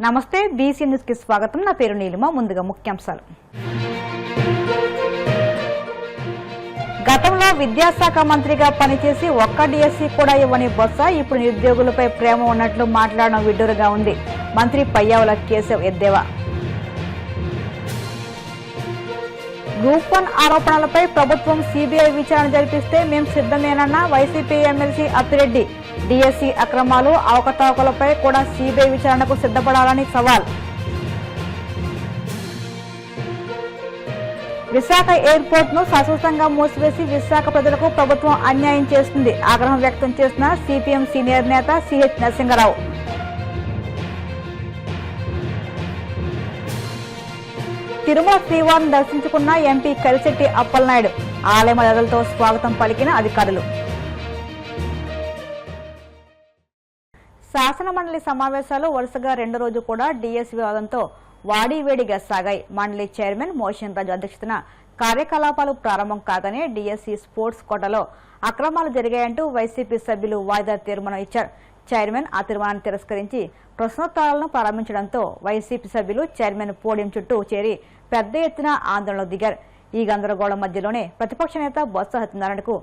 నమస్తే BC news కి స్వాగతం. నా పేరు నీలిమ. ముందుగా ముఖ్యాంశాలు. గతంలో విద్యాశాఖ మంత్రిగా పనిచేసి ఒక్క డిఎస్సీ కూడా ఇవ్వని బొత్స ఇప్పుడు నిరుద్యోగులపై ప్రేమ ఉన్నట్లు మాట్లాడడం విడ్డూరుగా ఉంది. మంత్రి పయ్యావుల కేశవ్ ఎద్దేవా. గ్రూప్ 1 ఆరోపణలపై ప్రభుత్వం సిబిఐ విచారణ జరిపిస్తే మేం సిద్ధమేనన్న వైసీపీ ఎమ్మెల్సీ అప్పిరెడ్డి. డిఎస్సీ అక్రమాలు అవకతవకలపై కూడా సిబిఐ విచారణకు సిద్ధపడాలని సవాల్. విశాఖ ఎయిర్పోర్ట్ ను శాశ్వతంగా మూసివేసి విశాఖ ప్రజలకు ప్రభుత్వం అన్యాయం చేస్తుంది. ఆగ్రహం వ్యక్తం చేసిన సిపిఎం సీనియర్ నేత సిహెచ్ నరసింగరావు. తిరుమల శ్రీవారిని దర్శించుకున్న ఎంపీ కలిశెట్టి అప్పలనాయుడు. ఆలయ మర్యాదలతో స్వాగతం పలికిన అధికారులు. శాసనమండలి సమావేశాలు వరుసగా రెండో రోజు కూడా డిఎస్సీ వివాదంతో వాడివేడిగా సాగాయి. మండలి చైర్మన్ మోషన్ రాజు అధ్యక్షతన కార్యకలాపాలు ప్రారంభం కాగానే డిఎస్సీ స్పోర్ట్స్ కోటాలో అక్రమాలు జరిగాయంటూ వైసీపీ సభ్యులు వాయిదా తీర్మానం ఇచ్చారు. చైర్మన్ ఆ తీర్మానాన్ని తిరస్కరించి ప్రశ్నోత్తరాలను ప్రారంభించడంతో వైసీపీ సభ్యులు చైర్మన్ పోడియం చుట్టూ చేరి పెద్ద ఎత్తున ఆందోళనకు దిగారు. ఈ గందరగోళం మధ్యలోనే ప్రతిపక్ష నేత బొత్స సత్యనారాయణకు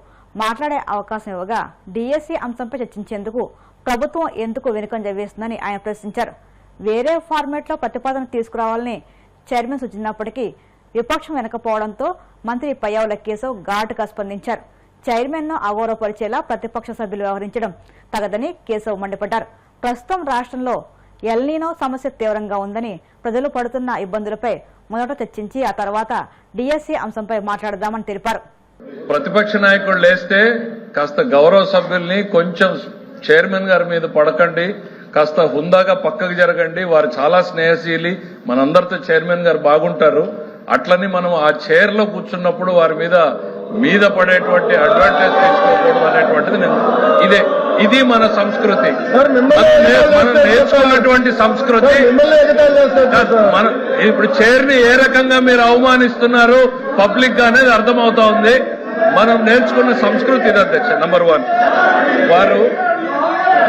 మాట్లాడే అవకాశం ఇవ్వగా డిఎస్సీ అంశంపై చర్చించేందుకు ప్రభుత్వం ఎందుకు వెనుకంజ వేస్తుందని ఆయన ప్రశ్నించారు. వేరే ఫార్మేట్ లో ప్రతిపాదన తీసుకురావాలని చైర్మన్ సూచించినప్పటికీ విపక్షం వెనకపోవడంతో మంత్రి పయ్యావుల కేశవ్ ఘాటుగా స్పందించారు. చైర్మన్ ను అగౌరవపరిచేలా ప్రతిపక్ష సభ్యులు వ్యవహరించడం తగదని కేశవ్ మండిపడ్డారు. ప్రస్తుతం రాష్ట్రంలో ఎల్నినో సమస్య తీవ్రంగా ఉందని, ప్రజలు పడుతున్న ఇబ్బందులపై మొదట చర్చించి ఆ తర్వాత డిఎస్సీ అంశంపై మాట్లాడదామని తెలిపారు. ప్రతిపక్ష నాయకుడు లేస్తే కాస్త గౌరవ సభ్యుల్ని కొంచెం చైర్మన్ గారి మీద పడకండి, కాస్త హుందాగా పక్కకు జరగండి, వారు చాలా స్నేహశీలి, మనందరితో చైర్మన్ గారు బాగుంటారు, అట్లని మనం ఆ చైర్ లో కూర్చున్నప్పుడు వారి మీద పడేటువంటి అడ్వాంటేజ్ తీసుకోకూడదు అనేటువంటిది ఇది మన సంస్కృతి, మనం నేర్చుకున్నటువంటి సంస్కృతి. మన ఇప్పుడు చైర్ ని ఏ రకంగా మీరు అవమానిస్తున్నారు పబ్లిక్ గా అనేది అర్థమవుతా ఉంది. మనం నేర్చుకున్న సంస్కృతి ఇది అధ్యక్ష. నంబర్ 1, వారు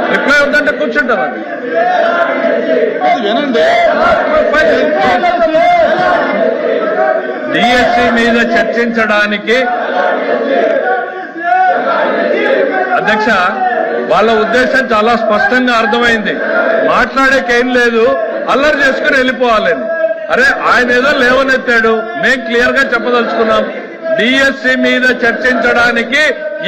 రిప్లై అవుతుంటే కూర్చుంటారు. డిఎస్సీ మీద చర్చించడానికి అధ్యక్ష వాళ్ళ ఉద్దేశం చాలా స్పష్టంగా అర్థమైంది. మాట్లాడేకేం లేదు, అల్లరి చేసుకుని వెళ్ళిపోవాలని. అరే ఆయన ఏదో లేవనెత్తాడు, మేం క్లియర్ గా చెప్పదలుచుకున్నాం. డిఎస్సీ మీద చర్చించడానికి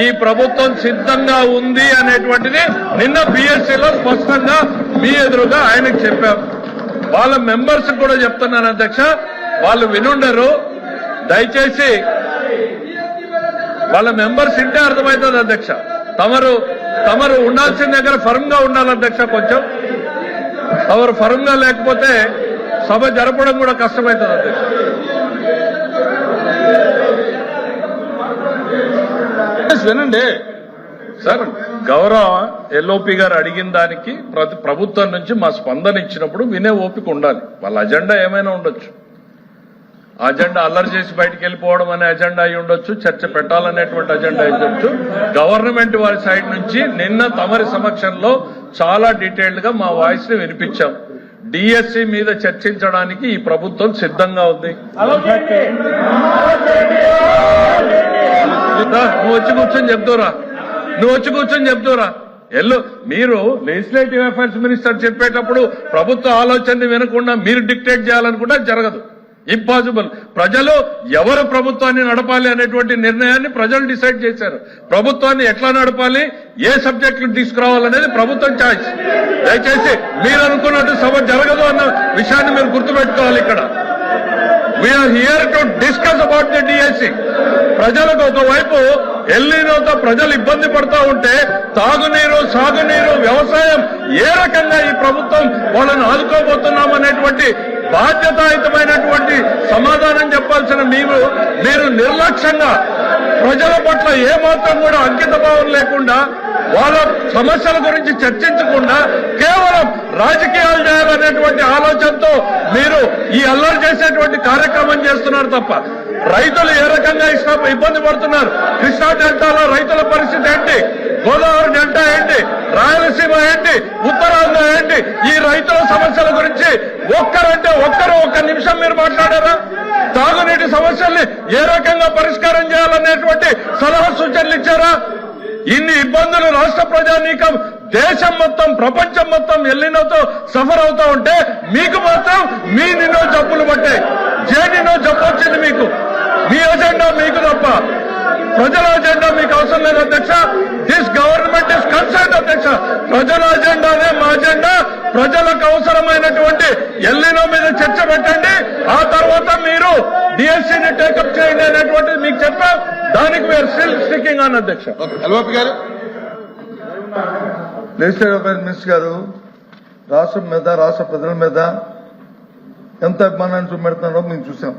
ఈ ప్రభుత్వం సిద్ధంగా ఉంది అనేటువంటిది నిన్న బిఎస్సీలో స్పష్టంగా మీ ఎదురుగా ఆయనకు చెప్పాం. వాళ్ళ మెంబర్స్ కూడా చెప్తున్నాను అధ్యక్ష, వాళ్ళు వినుండరు, దయచేసి వాళ్ళ మెంబర్స్ ఇంటే అర్థమవుతుంది అధ్యక్ష. తమరు ఉండాల్సిన దగ్గర ఫర్మ్ గా ఉండాలి అధ్యక్ష. కొంచెం తమరు ఫర్మ్ గా లేకపోతే సభ జరపడం కూడా కష్టమవుతుంది అధ్యక్ష. వినండి సార్, గౌరవ ఎల్ఓపి గారు అడిగిన దానికి ప్రభుత్వం నుంచి మా స్పందన ఇచ్చినప్పుడు వినే ఓపిక ఉండాలి. వాళ్ళ అజెండా ఏమైనా ఉండొచ్చు, అజెండా అల్లరి చేసి బయటికి వెళ్ళిపోవడం అనే అజెండా అయి ఉండొచ్చు, చర్చ పెట్టాలనేటువంటి అజెండా అయి ఉండొచ్చు. గవర్నమెంట్ వారి సైడ్ నుంచి నిన్న తమరి సమక్షంలో చాలా డీటెయిల్డ్ గా మా వాయిస్ ని వినిపించాం. డిఎస్సీ మీద చర్చించడానికి ఈ ప్రభుత్వం సిద్ధంగా ఉంది. నువ్వు వచ్చి కూర్చొని చెప్తారా మీరు లెజిస్లేటివ్ అఫైర్స్ మినిస్టర్ చెప్పేటప్పుడు ప్రభుత్వ ఆలోచనని వినకుండా మీరు డిక్టేట్ చేయాలనుకుంటే జరగదు, ఇంపాసిబుల్. ప్రజలు ఎవరు ప్రభుత్వాన్ని నడపాలి అనేటువంటి నిర్ణయాన్ని ప్రజలు డిసైడ్ చేశారు. ప్రభుత్వాన్ని ఎట్లా నడపాలి, ఏ సబ్జెక్టులు తీసుకురావాలనేది ప్రభుత్వం ఛాయిస్. దయచేసి మీరు అనుకున్నట్టు సభ జరగదు అన్న విషయాన్ని మీరు గుర్తుపెట్టుకోవాలి. ఇక్కడ we are here to discuss about the DSC. ప్రజలకు ఒకవైపు ఎల్నినోతో ప్రజలు ఇబ్బంది పడుతూ ఉంటే తాగునీరు, సాగునీరు, వ్యవసాయం ఏ రకంగా ఈ ప్రభుత్వం వాళ్ళని ఆదుకోబోతున్నాం అనేటువంటి బాధ్యతాయుతమైనటువంటి సమాధానం చెప్పాల్సిన మీరు నిర్లక్ష్యంగా ప్రజల పట్ల ఏమాత్రం కూడా అంకిత భావం లేకుండా వాళ్ళ సమస్యల గురించి చర్చించకుండా కేవలం రాజకీయాలు చేయాలనేటువంటి ఆలోచనతో మీరు ఈ అల్లరి చేసేటువంటి కార్యక్రమం చేస్తున్నారు తప్ప రైతులు ఏ రకంగా ఇబ్బంది పడుతున్నారు, కృష్ణా డెల్టాలో రైతుల పరిస్థితి ఏంటి, గోదావరి డెల్టా ఏంటి, రాయలసీమ ఏంటి, ఉత్తరాంధ్ర ఏంటి, ఈ రైతుల సమస్యల గురించి ఒక్క నిమిషం మీరు మాట్లాడారా? తాగునీటి సమస్యల్ని ఏ రకంగా పరిష్కారం చేయాలనేటువంటి సలహా సూచనలు ఇచ్చారా? ఇన్ని ఇబ్బందులు రాష్ట్ర ప్రజానీకం దేశం మొత్తం ప్రపంచం మొత్తం ఎల్లినోతో సఫర్ అవుతా ఉంటే మీకు మాత్రం మీ నిన్నో జబ్బులు పట్టాయి, నిన్నో జబ్బు వచ్చింది మీకు. మీ అజెండా మీకు తప్ప ప్రజల అజెండా మీకు అవసరం లేదు అధ్యక్ష. దిస్ గవర్నమెంట్ ఇస్ కన్సర్న్ అధ్యక్ష. ప్రజల అజెండానే మా అజెండా. ప్రజలకు అవసరమైనటువంటి ఎల్లినో మీద చర్చ పెట్టండి, ఆ తర్వాత మీరు డిఎస్సీని టేకప్ చేయండి అనేటువంటిది మీకు చెప్పాం. దానికి వీఆర్ స్టిల్ స్టికింగ్ ఆన్ అధ్యక్ష. లెజిస్లేటివ్ అఫైర్స్ మినిస్టర్ గారు రాష్ట్రం మీద రాష్ట్ర ప్రజల మీద ఎంత అభిమానాన్ని చూపెడుతున్నారో మేము చూసాం.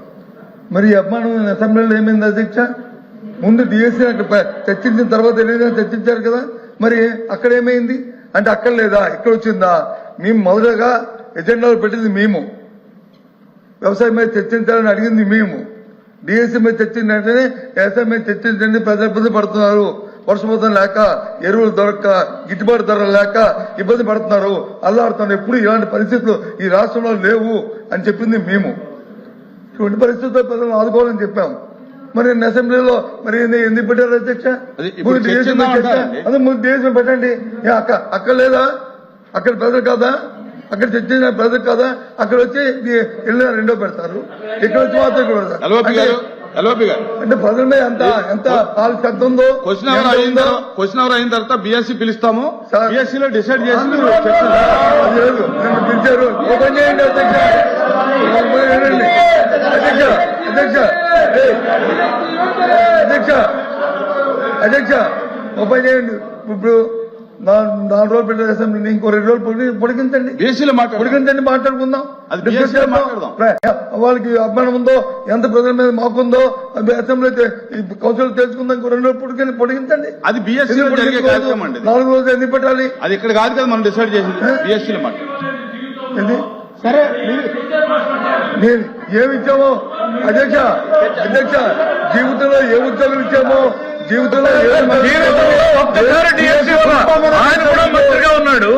మరి ఈ అభిమానం అసెంబ్లీలో ఏమైంది అధ్యక్ష? ముందు డిఎస్సీ చర్చించిన తర్వాత ఏదైనా చర్చించారు కదా, మరి అక్కడ ఏమైంది అంటే అక్కడ లేదా ఇక్కడ వచ్చిందా? మేము మొదటగా ఎజెండాలో పెట్టింది మేము, వ్యవసాయం మీద చర్చించాలని అడిగింది మేము. డిఎస్సీ మీద చర్చించిన వెంటనే వ్యవసాయం మీద చర్చించండి, ప్రజలు ఇబ్బంది పడుతున్నారు, వర్షపాతం లేక, ఎరువులు దొరక్క, గిట్టుబాటు ధరలు లేక ఇబ్బంది పడుతున్నారు, అల్లాడుతున్నారు. ఎప్పుడు ఇలాంటి పరిస్థితులు ఈ రాష్ట్రంలో లేవు అని చెప్పింది మేము. ఇటువంటి పరిస్థితుల్లో ప్రజలను ఆదుకోవాలని చెప్పాం. మరి అసెంబ్లీలో మరి ఎందుకు పెట్టారు అధ్యక్ష? ముందు డిఎస్సీ పెట్టండి. అక్కడ లేదా? అక్కడ ప్రజలు కాదా? అక్కడ చర్చించిన ప్రజలు కాదా? అక్కడ వచ్చి వెళ్ళిన రెండో పెడతారు, ఇక్కడ వచ్చి మాత్రం ఇక్కడ పెడతారు. అంటే ప్రజల మీద ఎంత శక్తి ఉందో. క్వశ్చన్ అవర్ అయిన తర్వాత బిఎస్సీ పిలుస్తాము, బిఎస్సీలో డిసైడ్ చేసి లేదు నన్ను పిలిచారు. ఓపెన్ చేయండి అధ్యక్ష. అధ్యక్ష అధ్యక్ష అధ్యక్ష ఓపెన్ చేయండి. ఇప్పుడు 4 రోజులు పెట్టే అసెంబ్లీ ఇంకో 2 రోజులు పొడిగించండి, పొడిగించండి, మాట్లాడుకుందాం. వాళ్ళకి అభిమానం ఉందో, ఎంత ప్రజల మీద మాకుందో అసెంబ్లీ కౌన్సిల్ తెలుసుకుందాం. ఇంకో 2 రోజులు పొడిగించండి. అది బిఎస్సీ 4 రోజులు ఎందుకు పెట్టాలి? అది ఇక్కడ కాదు కదా మనం డిసైడ్ చేసింది, బిఎస్సీలో మాట్లాడు. సరే నేను ఏమి ఇచ్చామో అధ్యక్ష జీవితంలో ఏ ఉద్యోగులు ఇచ్చామో, జీవితంలో ఒక్కసారి డిఎస్సీ ఆయన కూడా మంత్రిగా ఉన్నాడు,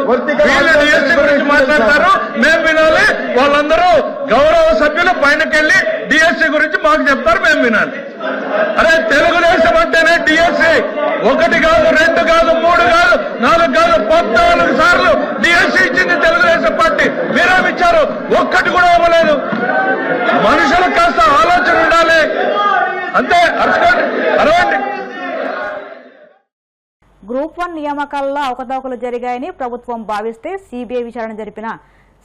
వీళ్ళు డిఎస్సీ గురించి మాట్లాడతారు, మేము వినాలి. వాళ్ళందరూ గౌరవ సభ్యులు పైనకెళ్లి డిఎస్సీ గురించి మాకు చెప్తారు, మేము వినాలి. అరే తెలుగుదేశం అంటేనే డిఎస్సీ 1 కాదు, 2 కాదు, 3 కాదు, 4 కాదు, 14 సార్లు డిఎస్సీ ఇచ్చింది తెలుగుదేశం పార్టీ. మీరేమిచ్చారు? ఒక్కటి కూడా అవ్వలేదు. మనుషులకు కాస్త ఆలోచన ఉండాలి అంతే. అరవండి. గ్రూప్ 1 నియామకాలలో అవకతవకలు జరిగాయని ప్రభుత్వం భావిస్తే సిబిఐ విచారణ జరిపినా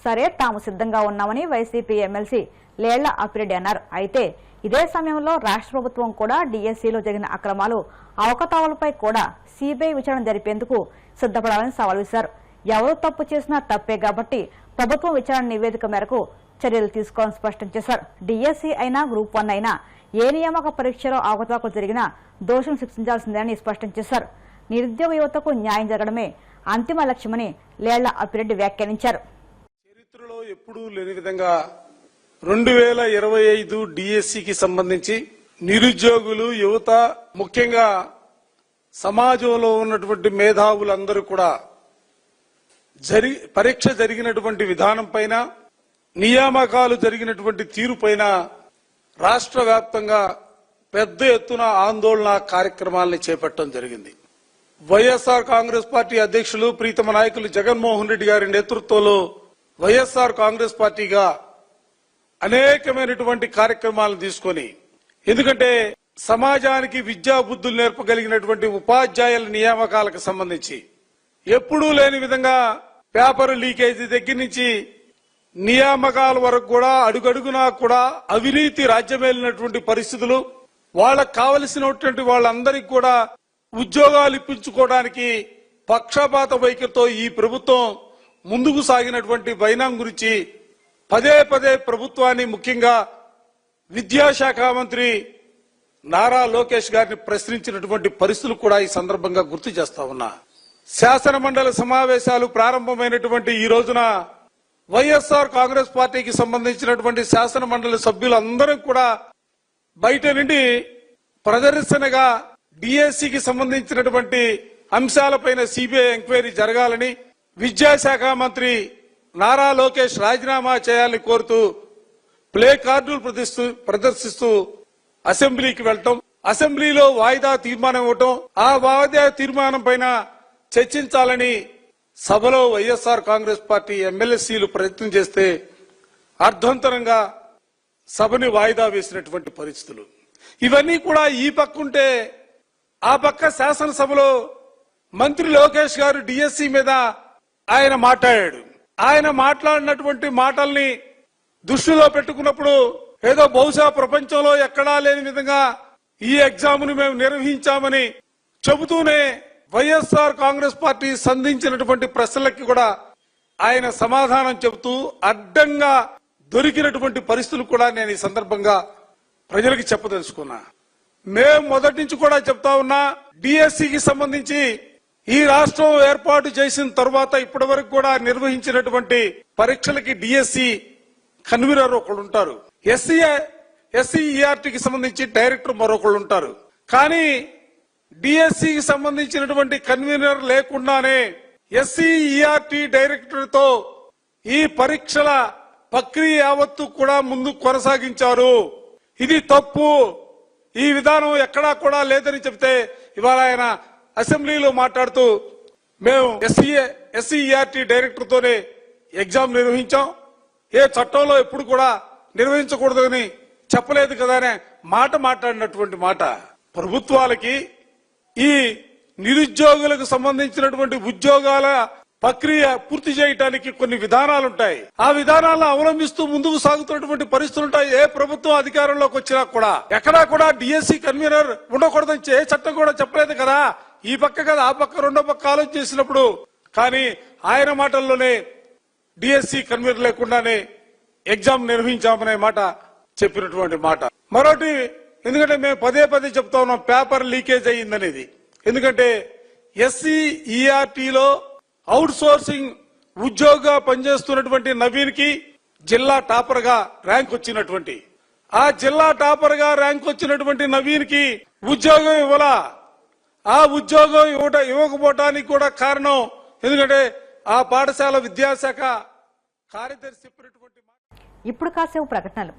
సరే తాము సిద్ధంగా ఉన్నామని వైసీపీ ఎమ్మెల్సీ లేళ్ల అప్పిరెడ్డి అన్నారు. అయితే ఇదే సమయంలో రాష్ట్ర ప్రభుత్వం కూడా డిఎస్సీలో జరిగిన అక్రమాలు, అవకతవకలపై కూడా సిబిఐ విచారణ జరిపేందుకు సిద్ధపడాలని సవాల్ విసిరారు. ఎవరు తప్పు చేసినా తప్పే కాబట్టి ప్రభుత్వం విచారణ నివేదిక మేరకు చర్యలు తీసుకోవాలని స్పష్టం చేశారు. డిఎస్సీ అయినా గ్రూప్ 1 అయినా ఏ నియామక పరీక్షలో అవకతవకలు జరిగినా దోషులను శిక్షించాల్సిందేనని స్పష్టం చేశారు. నిరుద్యోగ యువతకు న్యాయం జరగడమే అంతిమ లక్ష్యమని లేళ్ల అప్పిరెడ్డి వ్యాఖ్యానించారు. చరిత్రలో ఎప్పుడూ లేని విధంగా 2025 డిఎస్సికి సంబంధించి నిరుద్యోగులు, యువత, ముఖ్యంగా సమాజంలో ఉన్నటువంటి మేధావులందరూ కూడా పరీక్ష జరిగినటువంటి విధానం పైన, నియామకాలు జరిగినటువంటి తీరు పైన రాష్ట్ర వ్యాప్తంగా పెద్ద ఎత్తున ఆందోళన కార్యక్రమాలను చేపట్టడం జరిగింది. వైఎస్ఆర్ కాంగ్రెస్ పార్టీ అధ్యక్షులు ప్రీతమ నాయకులు జగన్మోహన్ రెడ్డి గారి నేతృత్వంలో వైఎస్ఆర్ కాంగ్రెస్ పార్టీగా అనేకమైనటువంటి కార్యక్రమాలను తీసుకొని, ఎందుకంటే సమాజానికి విద్యా బుద్ధులు నేర్పగలిగినటువంటి ఉపాధ్యాయుల నియామకాలకు సంబంధించి ఎప్పుడూ లేని విధంగా పేపర్ లీకేజీ దగ్గర నుంచి నియామకాల వరకు కూడా అడుగడుగునా కూడా అవినీతి రాజ్యమేలినటువంటి పరిస్థితులు, వాళ్ళకు కావలసినటువంటి వాళ్ళందరికీ కూడా ఉద్యోగాలు ఇప్పించుకోవడానికి పక్షపాత వైఖరితో ఈ ప్రభుత్వం ముందుకు సాగినటువంటి వైనం గురించి పదే పదే ప్రభుత్వాన్ని, ముఖ్యంగా విద్యాశాఖ మంత్రి నారా లోకేష్ గారిని ప్రశ్నించినటువంటి పరిస్థితులు కూడా ఈ సందర్భంగా గుర్తు చేస్తా ఉన్నా. శాసన మండలి సమావేశాలు ప్రారంభమైనటువంటి ఈ రోజున వైఎస్ఆర్ కాంగ్రెస్ పార్టీకి సంబంధించినటువంటి శాసన మండలి సభ్యులందరూ కూడా బయట నుండి ప్రదర్శనగా డిఎస్సికి సంబంధించినటువంటి అంశాలపైన సిబిఐ ఎంక్వైరీ జరగాలని, విద్యాశాఖ మంత్రి నారా లోకేష్ రాజీనామా చేయాలని కోరుతూ ప్లే కార్డులు ప్రదర్శిస్తూ అసెంబ్లీకి వెళ్తాం, అసెంబ్లీలో వాయిదా తీర్మానం ఇవ్వటం, ఆ వాయిదా తీర్మానం పైన చర్చించాలని సభలో వైఎస్ఆర్ కాంగ్రెస్ పార్టీ ఎమ్మెల్యేసీలు ప్రయత్నం చేస్తే అర్ధంతరంగా సభని వాయిదా వేసినటువంటి పరిస్థితులు. ఇవన్నీ కూడా ఈ పక్కుంటే ఆ పక్క శాసనసభలో మంత్రి లోకేష్ గారు డిఎస్సి మీద ఆయన మాట్లాడాడు. ఆయన మాట్లాడినటువంటి మాటల్ని దృష్టిలో పెట్టుకున్నప్పుడు ఏదో బహుశా ప్రపంచంలో ఎక్కడా లేని విధంగా ఈ ఎగ్జామ్ ను మేము నిర్వహించామని చెబుతూనే వైఎస్ఆర్ కాంగ్రెస్ పార్టీ సంధించినటువంటి ప్రశ్నలకి కూడా ఆయన సమాధానం చెబుతూ అడ్డంగా దొరికినటువంటి పరిస్థితులు కూడా నేను ఈ సందర్భంగా ప్రజలకు చెప్పదలుచుకున్నా. మేము మొదటి నుంచి కూడా చెప్తా ఉన్నా, డిఎస్సికి సంబంధించి ఈ రాష్ట్రం ఏర్పాటు చేసిన తర్వాత ఇప్పటి వరకు కూడా నిర్వహించినటువంటి పరీక్షలకి డిఎస్సి కన్వీనర్ ఒకళ్ళు ఉంటారు, ఎస్సీఈఆర్టీకి సంబంధించి డైరెక్టర్ మరొకళ్ళు ఉంటారు. కానీ డిఎస్సికి సంబంధించినటువంటి కన్వీనర్ లేకుండానే ఎస్సీఈఆర్టీ డైరెక్టర్ తో ఈ పరీక్షల ప్రక్రియ యావత్తు కూడా ముందు కొనసాగించారు. ఇది తప్పు, ఈ విధానం ఎక్కడా కూడా లేదని చెప్తే ఇవాళ ఆయన అసెంబ్లీలో మాట్లాడుతూ మేము ఎస్సీఈఆర్టీ డైరెక్టర్ తోనే ఎగ్జామ్ నిర్వహించాం, ఏ చట్టంలో ఎప్పుడు కూడా నిర్వహించకూడదని చెప్పలేదు కదా అనే మాట మాట్లాడినటువంటి మాట. ప్రభుత్వాలకి ఈ నిరుద్యోగులకు సంబంధించినటువంటి ఉద్యోగాల ప్రక్రియ పూర్తి చేయడానికి కొన్ని విధానాలు ఉంటాయి. ఆ విధానాలను అవలంబిస్తూ ముందుకు సాగుతున్నటువంటి పరిస్థితులు ఉంటాయి. ఏ ప్రభుత్వం అధికారంలోకి వచ్చినా కూడా ఎక్కడా కూడా డిఎస్సి కన్వీనర్ ఉండకూడదని ఏ చట్టం కూడా చెప్పలేదు కదా. ఈ పక్క కదా ఆ పక్క రెండో పక్క ఆలోచన చేసినప్పుడు, కానీ ఆయన మాటల్లోనే డిఎస్సి కన్వీనర్ లేకుండానే ఎగ్జామ్ నిర్వహించామనే మాట చెప్పినటువంటి మాట. మరొకటి, ఎందుకంటే మేము పదే పదే చెప్తా ఉన్నాం పేపర్ లీకేజ్ అయ్యిందనేది. ఎందుకంటే ఎస్సీఈఆర్టీలో అవుట్ సోర్సింగ్ ఉద్యోగ పనిచేస్తున్నటువంటి నవీన్ కి జిల్లా టాపర్ గా ర్యాంక్ వచ్చినటువంటి, ఆ జిల్లా టాపర్ గా ర్యాంక్ వచ్చినటువంటి నవీన్ కి ఉద్యోగం ఇవ్వాలా. ఆ ఉద్యోగం ఇవ్వకపోవటానికి కూడా కారణం ఎందుకంటే ఆ పాఠశాల విద్యాశాఖ కార్యదర్శి చెప్పినటువంటి. ఇప్పుడు కాసేపు ప్రకటనలు.